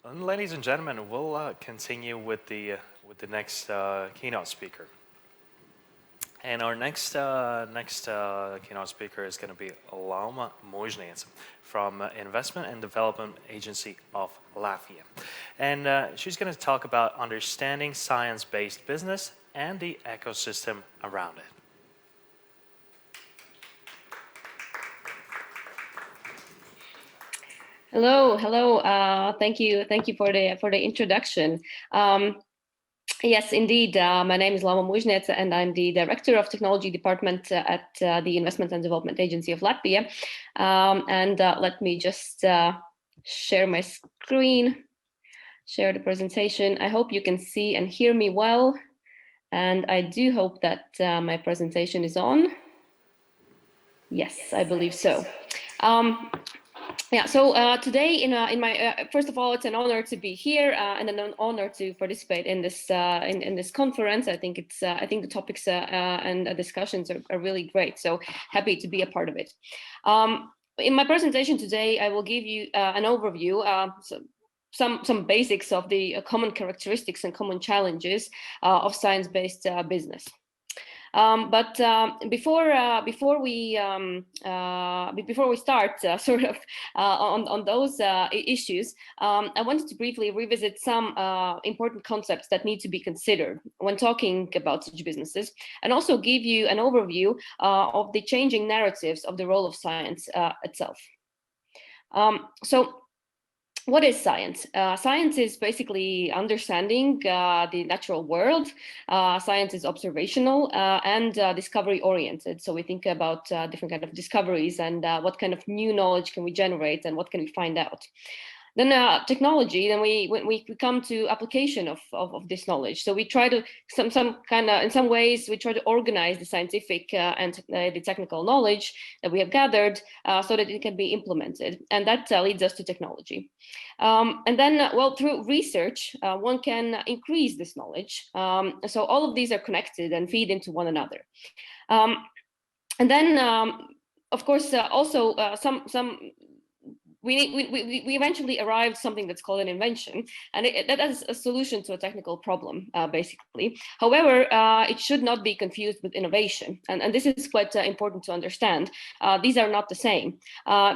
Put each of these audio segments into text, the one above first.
And ladies and gentlemen, we'll continue with the next keynote speaker. And our next keynote speaker is going to be Lauma Muizniece from Investment and Development Agency of Latvia. And she's going to talk about understanding science-based business and the ecosystem around it. Hello. Thank you for the introduction. Yes, indeed. My name is Lauma Muizniece, and I'm the Director of Technology Department at the Investment and Development Agency of Latvia. Let me just share my screen, share the presentation. I hope you can see and hear me well, and I do hope that my presentation is on. Yes, I believe so. Yeah, so today, in my first of all, it's an honor to be here and an honor to participate in this in this conference. I think the topics and the discussions are really great. So happy to be a part of it. In my presentation today, I will give you an overview. Some basics of the common characteristics and common challenges of science-based business. Before we start sort of on those issues, I wanted to briefly revisit some important concepts that need to be considered when talking about such businesses, and also give you an overview of the changing narratives of the role of science itself. What is science? Science is basically understanding the natural world. Science is observational and discovery-oriented. So we think about different kind of discoveries and what kind of new knowledge can we generate and what can we find out. Then technology, then we come to application of this knowledge. So we try to, in some ways, we try to organize the scientific and the technical knowledge that we have gathered so that it can be implemented. And that leads us to technology. And then, well, through research, one can increase this knowledge. So all of these are connected and feed into one another. And then, of course, also we eventually arrived something that's called an invention, and that is a solution to a technical problem, basically. However, it should not be confused with innovation, and this is quite important to understand. These are not the same.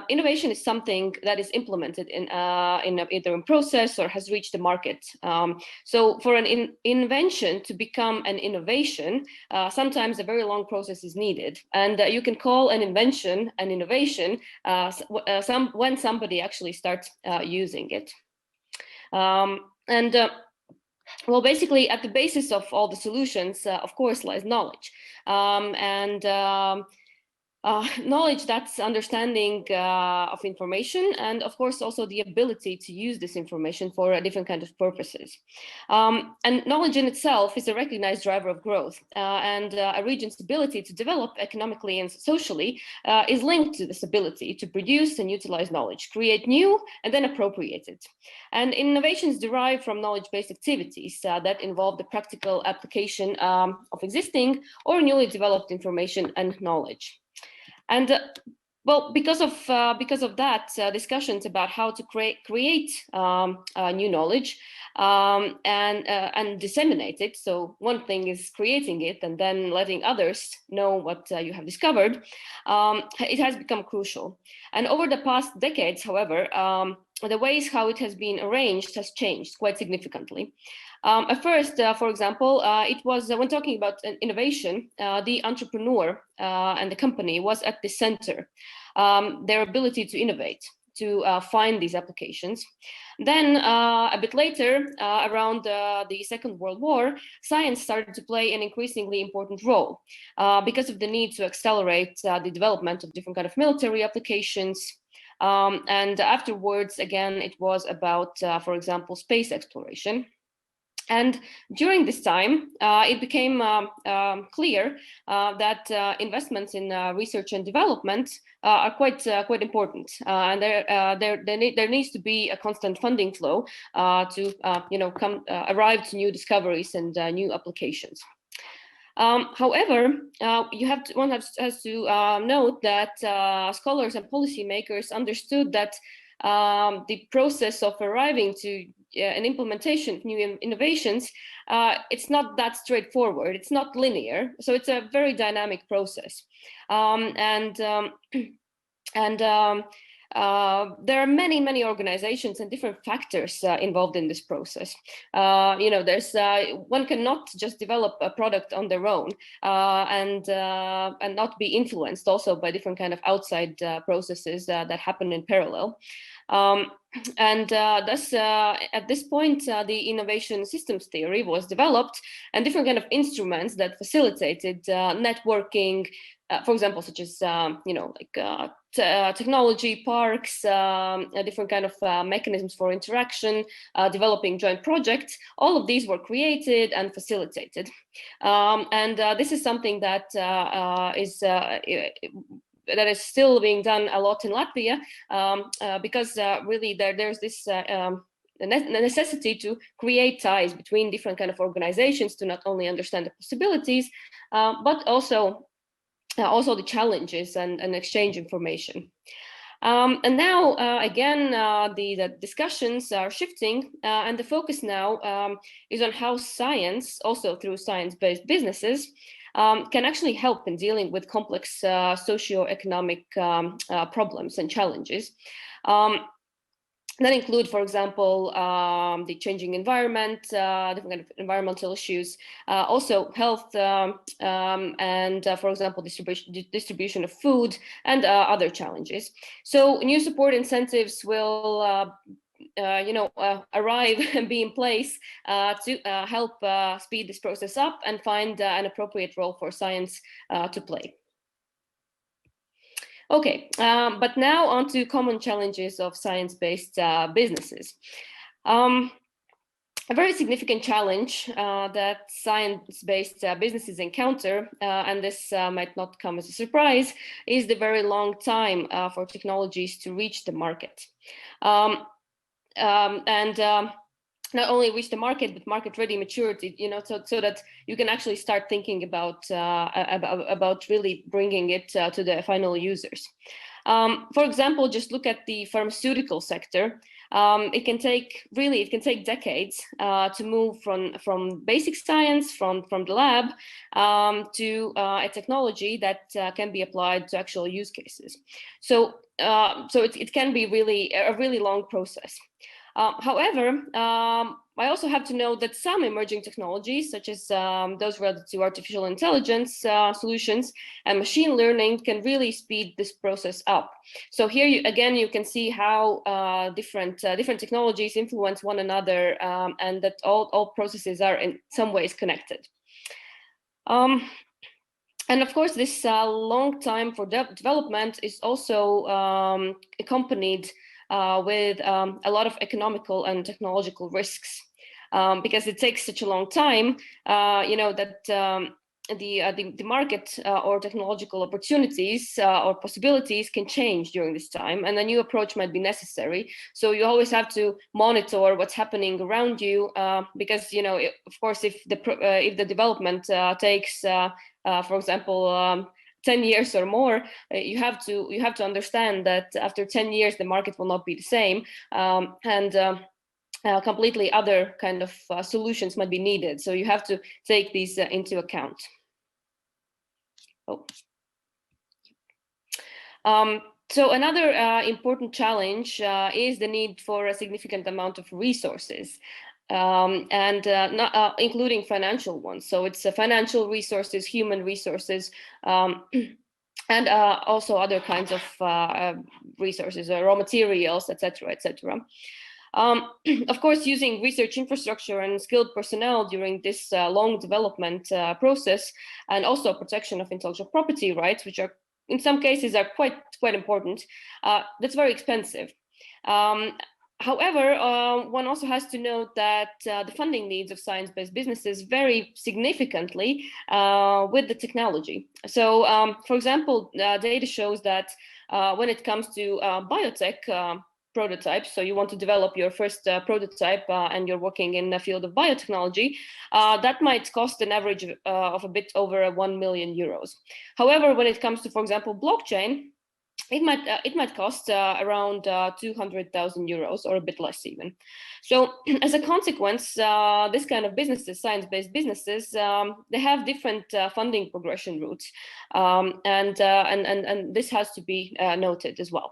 Innovation is something that is implemented in either in process or has reached the market. So for an invention to become an innovation, sometimes a very long process is needed, and you can call an invention an innovation when somebody actually starts using it. Well, basically, at the basis of all the solutions, of course, lies knowledge. Knowledge, that's understanding of information, and of course also the ability to use this information for a different kind of purposes. And knowledge in itself is a recognized driver of growth, and a region's ability to develop economically and socially is linked to this ability to produce and utilize knowledge, create new, and then appropriate it. And innovations derive from knowledge-based activities that involve the practical application of existing or newly developed information and knowledge. And well, because of that, discussions about how to create new knowledge and disseminate it. So one thing is creating it and then letting others know what you have discovered. It has become crucial. And over the past decades, however, the ways how it has been arranged has changed quite significantly. At first, for example, it was when talking about innovation, the entrepreneur and the company was at the center. Their ability to innovate, to find these applications. Then a bit later, around the Second World War, science started to play an increasingly important role because of the need to accelerate the development of different kind of military applications. And afterwards, again, it was about, for example, space exploration. And during this time, it became clear that investments in research and development are quite important, and there needs to be a constant funding flow to arrive to new discoveries and new applications. However, one has to note that scholars and policymakers understood that the process of arriving to an implementation of new innovations, it's not that straightforward. It's not linear. So it's a very dynamic process. There are many organizations and different factors involved in this process. There's one cannot just develop a product on their own and not be influenced also by different kind of outside processes that happen in parallel. Thus, at this point, the innovation systems theory was developed, and different kind of instruments that facilitated networking, for example, such as technology parks, different kind of mechanisms for interaction, developing joint projects. All of these were created and facilitated, this is something that is still being done a lot in Latvia, because really there's this necessity to create ties between different kind of organizations to not only understand the possibilities, but also the challenges and exchange information. And now, again, the discussions are shifting, and the focus now is on how science, also through science-based businesses, can actually help in dealing with complex socioeconomic problems and challenges. That include, for example, the changing environment, different kind of environmental issues, also health, and for example, distribution of food and other challenges. So new support incentives will arrive and be in place to help speed this process up and find an appropriate role for science to play. Okay, but now on to common challenges of science-based businesses. A very significant challenge that science-based businesses encounter, and this might not come as a surprise, is the very long time for technologies to reach the market. Not only reach the market, but market-ready maturity, so that you can actually start thinking about really bringing it to the final users. For example, just look at the pharmaceutical sector. It can take decades to move from basic science, from the lab, to a technology that can be applied to actual use cases. So it can be a really long process. However, I also have to note that some emerging technologies, such as those related to artificial intelligence solutions and machine learning, can really speed this process up. So here, you can see how different technologies influence one another, and that all processes are in some ways connected. And of course, this long time for development is also accompanied with a lot of economical and technological risks, because it takes such a long time, that the market or technological opportunities or possibilities can change during this time, and a new approach might be necessary. So you always have to monitor what's happening around you, because of course, if the development takes, for example, 10 years or more, you have to understand that after 10 years the market will not be the same, and completely other kind of solutions might be needed. So you have to take these into account. So another important challenge is the need for a significant amount of resources, not, including financial ones. So it's financial resources, human resources, and also other kinds of resources, raw materials, etc., etc. Of course, using research infrastructure and skilled personnel during this long development process, and also protection of intellectual property rights, which are in some cases are quite important, that's very expensive. However, one also has to note that the funding needs of science-based businesses vary significantly with the technology. So, for example, data shows that when it comes to biotech prototypes, so you want to develop your first prototype and you're working in the field of biotechnology, that might cost an average of a bit over €1 million. However, when it comes to, for example, blockchain, it might cost around 200,000 euros or a bit less even. So as a consequence, this kind of businesses, science-based businesses, they have different funding progression routes, and this has to be noted as well.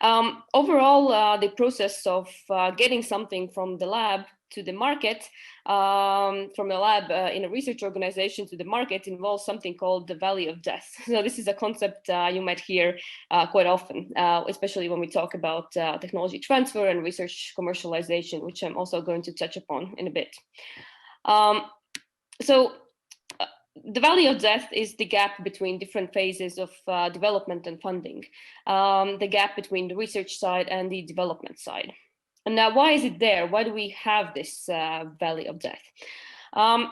Overall, the process of getting something from the lab to the market, from the lab in a research organization to the market, involves something called the valley of death. So this is a concept you might hear quite often, especially when we talk about technology transfer and research commercialization, which I'm also going to touch upon in a bit. So the valley of death is the gap between different phases of development and funding, the gap between the research side and the development side. And now, why is it there? Why do we have this valley of death?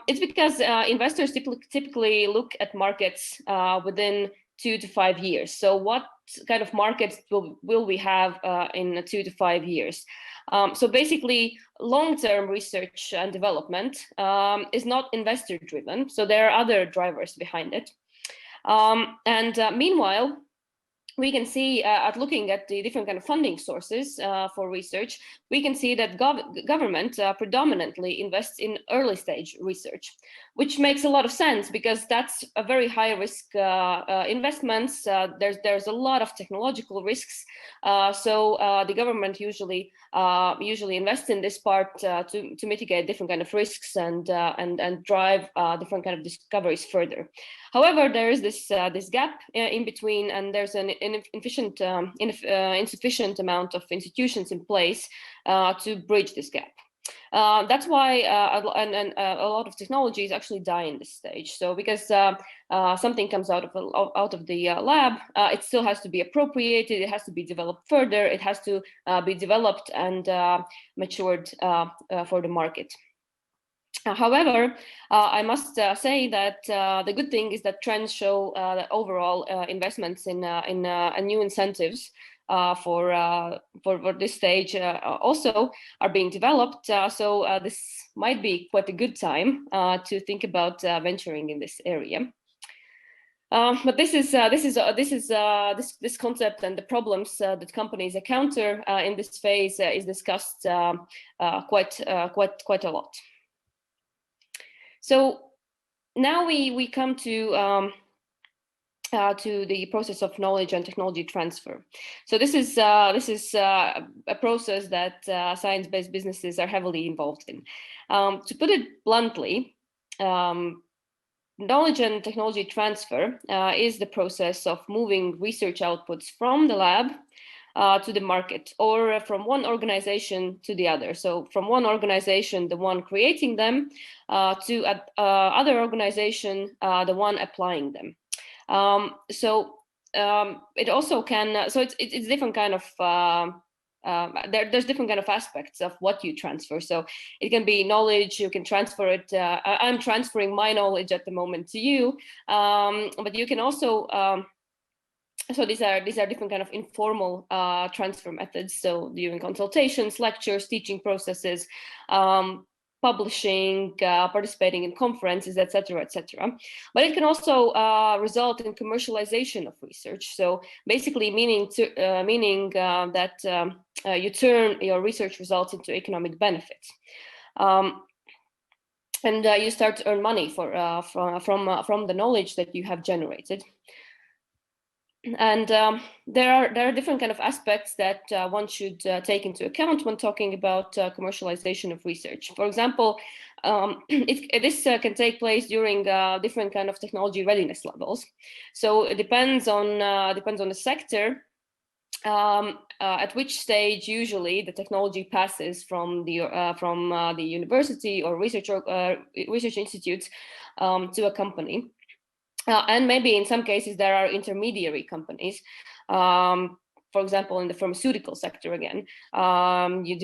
It's because investors typically look at markets within 2 to 5 years. So what kind of markets will we have in 2 to 5 years? So basically, long-term research and development is not investor-driven. So there are other drivers behind it. Meanwhile, we can see at looking at the different kind of funding sources for research, we can see that government predominantly invests in early stage research, which makes a lot of sense because that's a very high risk investments. There's a lot of technological risks, so the government usually invests in this part to mitigate different kind of risks and drive different kind of discoveries further. However, there is this gap in between, and there's an insufficient amount of institutions in place to bridge this gap. That's why a lot of technologies actually die in this stage. So because something comes out of the lab, it still has to be appropriated, it has to be developed further, it has to be developed and matured for the market. However, I must say that the good thing is that trends show that overall investments in new incentives for this stage also are being developed. So this might be quite a good time to think about venturing in this area. But this concept and the problems that companies encounter in this phase is discussed quite a lot. So now we come to the process of knowledge and technology transfer. So this is a process that science-based businesses are heavily involved in. To put it bluntly, knowledge and technology transfer is the process of moving research outputs from the lab to the market, or from one organization to the other. So from one organization, the one creating them, to other organization, the one applying them. It also can, so it's different kind of, there's different kind of aspects of what you transfer. So it can be knowledge, you can transfer it. I'm transferring my knowledge at the moment to you, but you can also, so these are different kind of informal transfer methods. So during consultations, lectures, teaching processes, publishing, participating in conferences, etc., etc. But it can also result in commercialization of research. So basically, meaning that you turn your research results into economic benefits. And you start to earn money from the knowledge that you have generated. And there are different kind of aspects that one should take into account when talking about commercialization of research. For example, this can take place during different kind of technology readiness levels. So it depends on the sector. At which stage usually the technology passes from the university or research institutes to a company. And maybe in some cases there are intermediary companies. For example, in the pharmaceutical sector again, you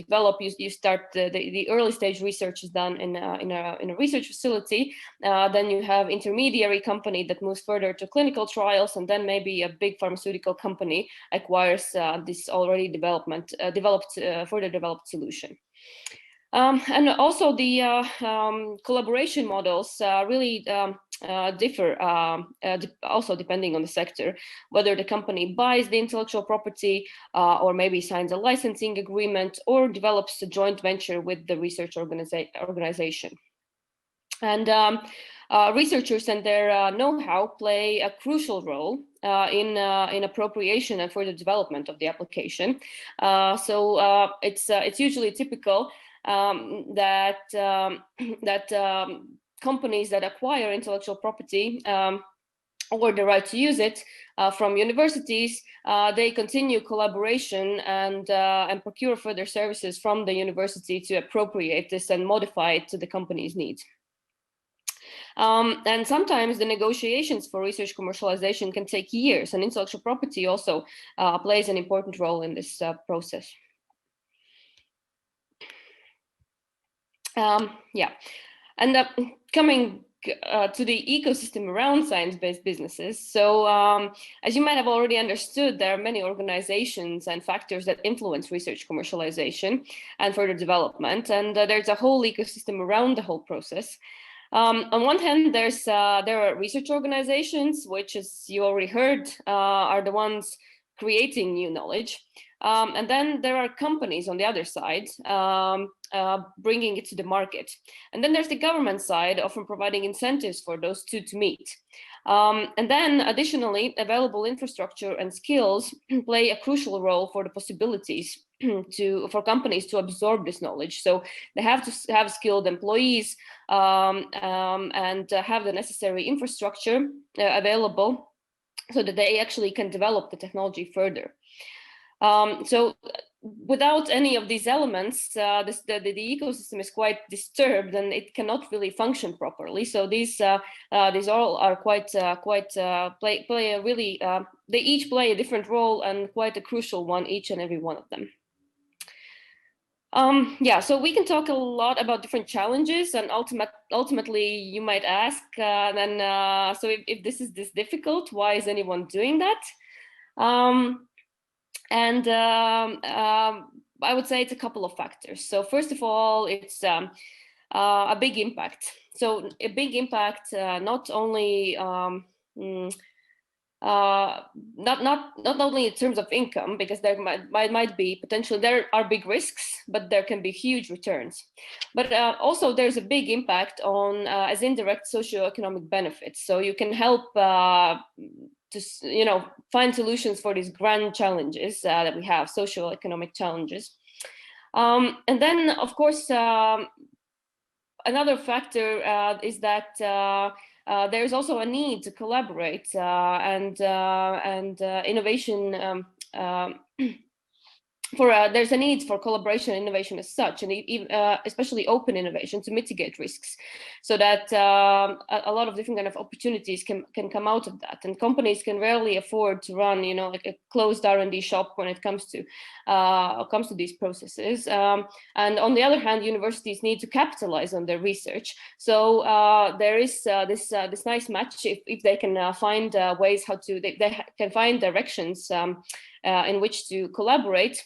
start the early stage research is done in a research facility. Then you have intermediary company that moves further to clinical trials, and then maybe a big pharmaceutical company acquires this already further developed solution. And also the collaboration models really differ also depending on the sector, whether the company buys the intellectual property or maybe signs a licensing agreement or develops a joint venture with the research organization. And researchers and their know-how play a crucial role in appropriation and further development of the application. So it's usually typical that companies that acquire intellectual property or the right to use it from universities, they continue collaboration and procure further services from the university to appropriate this and modify it to the company's needs. And sometimes the negotiations for research commercialization can take years, and intellectual property also plays an important role in this process. Yeah, and coming to the ecosystem around science-based businesses. So as you might have already understood, there are many organizations and factors that influence research commercialization and further development, and there's a whole ecosystem around the whole process. On one hand, there are research organizations, which, as you already heard, are the ones creating new knowledge. And then there are companies on the other side, bringing it to the market. And then there's the government side, often providing incentives for those two to meet. And then additionally, available infrastructure and skills play a crucial role for the possibilities for companies to absorb this knowledge. So they have to have skilled employees and have the necessary infrastructure available so that they actually can develop the technology further. So without any of these elements, the ecosystem is quite disturbed and it cannot really function properly. So these all are play a really, they each play a different role and quite a crucial one, each and every one of them. Yeah, so we can talk a lot about different challenges, and ultimately you might ask, so if this is this difficult, why is anyone doing that? I would say it's a couple of factors. So first of all, it's a big impact. So a big impact, not only not only in terms of income, because there might be potentially, there are big risks, but there can be huge returns. But also there's a big impact on as indirect socioeconomic benefits. So you can help to find solutions for these grand challenges that we have, socioeconomic challenges. And then, of course, another factor is that there's also a need to collaborate and innovation. There's a need for collaboration and innovation as such, and especially open innovation to mitigate risks, so that a lot of different kind of opportunities can come out of that. And companies can rarely afford to run, like a closed R&D shop when it comes to these processes. And on the other hand, universities need to capitalize on their research. So there is this nice match if they can find ways how to they can find directions in which to collaborate.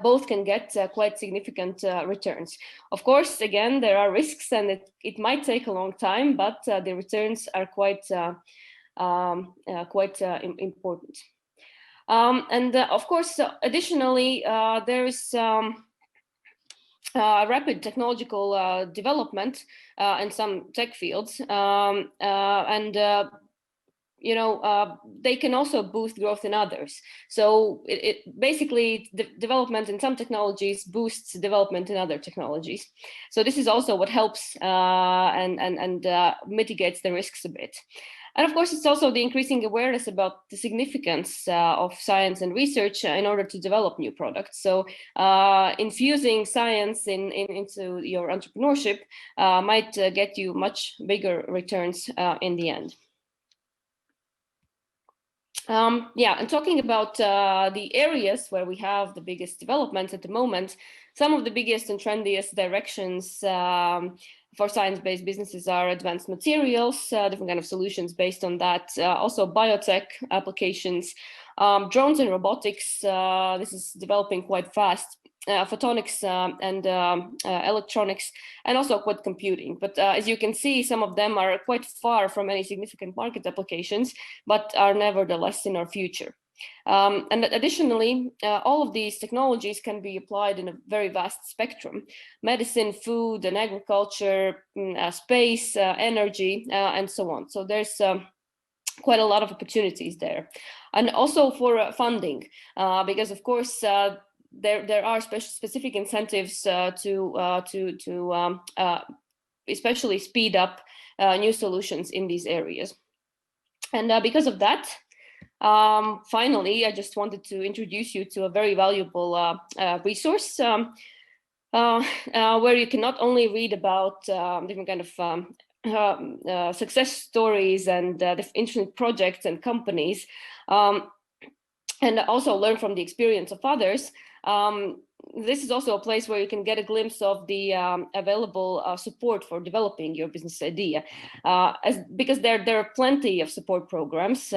Both can get quite significant returns. Of course, again, there are risks, and it might take a long time, but the returns are quite important. And of course, additionally, there is rapid technological development in some tech fields, they can also boost growth in others. So basically, the development in some technologies boosts development in other technologies. So this is also what helps and mitigates the risks a bit. And of course, it's also the increasing awareness about the significance of science and research in order to develop new products. So infusing science into your entrepreneurship might get you much bigger returns in the end. And talking about the areas where we have the biggest developments at the moment, some of the biggest and trendiest directions for science-based businesses are advanced materials, different kind of solutions based on that, also biotech applications, drones and robotics. This is developing quite fast. photonics and electronics, and also quantum computing. But as you can see, some of them are quite far from any significant market applications, but are nevertheless in our future. And additionally, all of these technologies can be applied in a very vast spectrum: medicine, food, and agriculture, space, energy, and so on. So there's quite a lot of opportunities there. And also for funding, because of course, there are specific incentives to especially speed up new solutions in these areas. And because of that, finally, I just wanted to introduce you to a very valuable resource where you can not only read about different kind of success stories and the interesting projects and companies, and also learn from the experience of others. This is also a place where you can get a glimpse of the available support for developing your business idea, because there are plenty of support programs.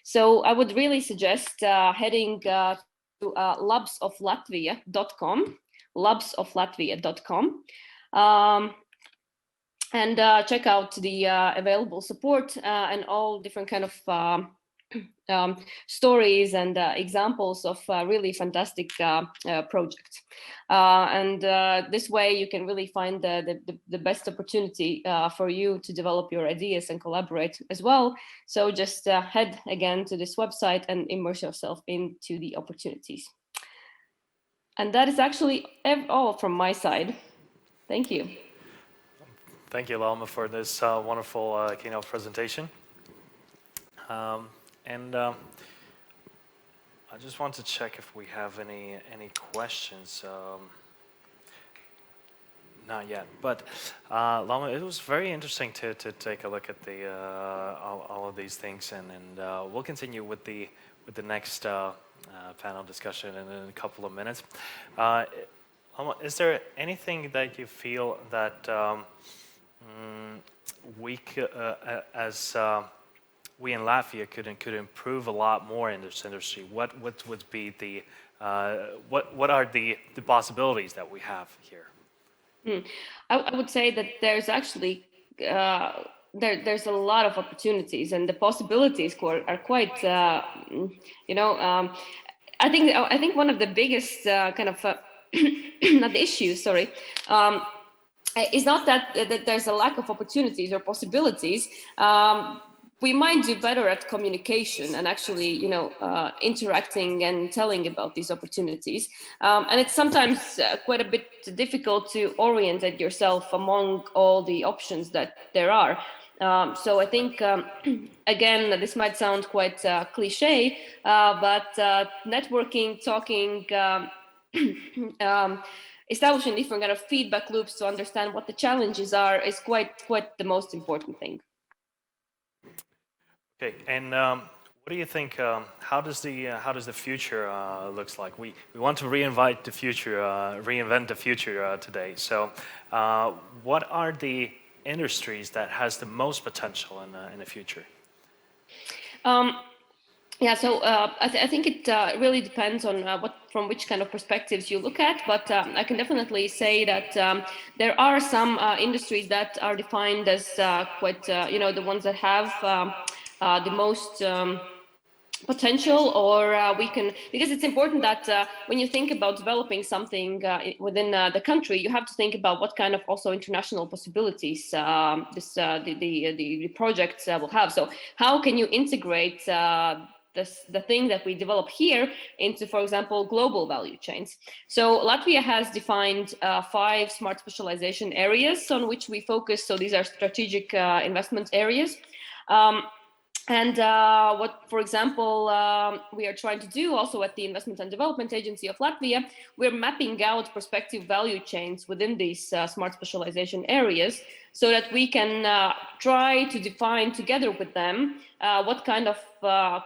So I would really suggest heading to labsoflatvia.com, labsoflatvia.com, and check out the available support and all different kind of stories and examples of really fantastic projects. And this way you can really find the best opportunity for you to develop your ideas and collaborate as well. So just head again to this website and immerse yourself into the opportunities. And that is actually all from my side. Thank you. Thank you, Lauma, for this wonderful keynote presentation. And I just want to check if we have any questions. Not yet, but Lauma, it was very interesting to take a look at the all of these things, and we'll continue with the next panel discussion in a couple of minutes. Lauma, is there anything that you feel that we we in Latvia could improve a lot more in this industry? What would be the what are the possibilities that we have here? I would say that there's actually there's a lot of opportunities, and the possibilities are quite I think one of the biggest kind of not the issues, sorry, is not that there's a lack of opportunities or possibilities. We might do better at communication and actually, interacting and telling about these opportunities. And it's sometimes quite a bit difficult to orientate yourself among all the options that there are. So I think, again, this might sound quite cliche, but networking, talking, establishing different kind of feedback loops to understand what the challenges are is quite the most important thing. Okay, and what do you think? How does the future looks like? We want to reinvent the future today. So, what are the industries that has the most potential in the future? Yeah, so I think it really depends on from which kind of perspectives you look at, but I can definitely say that there are some industries that are defined as quite, the ones that have the most potential, or we can, because it's important that when you think about developing something within the country, you have to think about what kind of also international possibilities the projects will have. So how can you integrate the thing that we develop here into, for example, global value chains? So Latvia has defined 5 smart specialization areas on which we focus. So these are strategic investment areas. And what, for example, we are trying to do also at the Investment and Development Agency of Latvia, we're mapping out prospective value chains within these smart specialization areas so that we can try to define together with them what kind of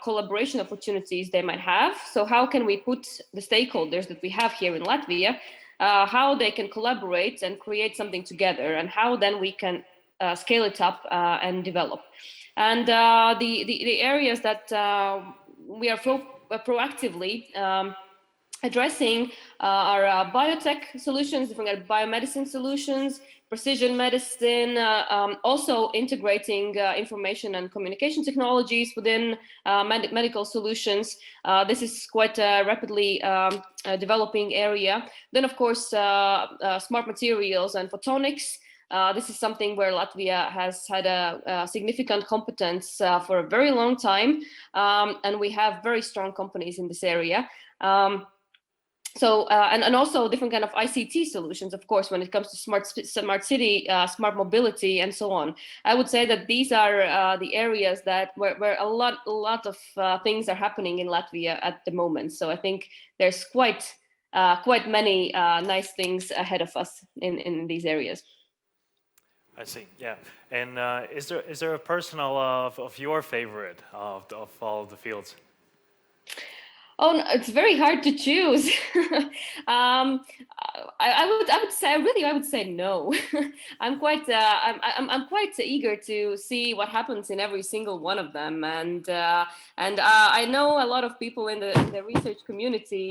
collaboration opportunities they might have. So how can we put the stakeholders that we have here in Latvia, how they can collaborate and create something together, and how then we can scale it up and develop. And the areas that we are proactively addressing are biotech solutions, different kind of biomedicine solutions, precision medicine, also integrating information and communication technologies within medical solutions. This is quite a rapidly developing area. Then, of course, smart materials and photonics. This is something where Latvia has had a significant competence for a very long time, and we have very strong companies in this area. And also different kind of ICT solutions, of course, when it comes to smart city, smart mobility, and so on. I would say that these are the areas that where a lot of things are happening in Latvia at the moment. So I think there's quite many nice things ahead of us in these areas. I see. Yeah. And is there a personal of your favorite of all the fields? Oh, no, it's very hard to choose. I would say I would say no. I'm quite eager to see what happens in every single one of them, and I know a lot of people in the research community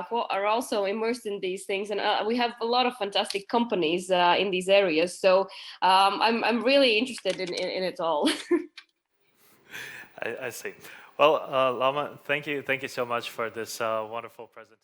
who are also immersed in these things, and we have a lot of fantastic companies in these areas. So I'm really interested in it all. I see. Well, Lauma, thank you so much for this wonderful presentation.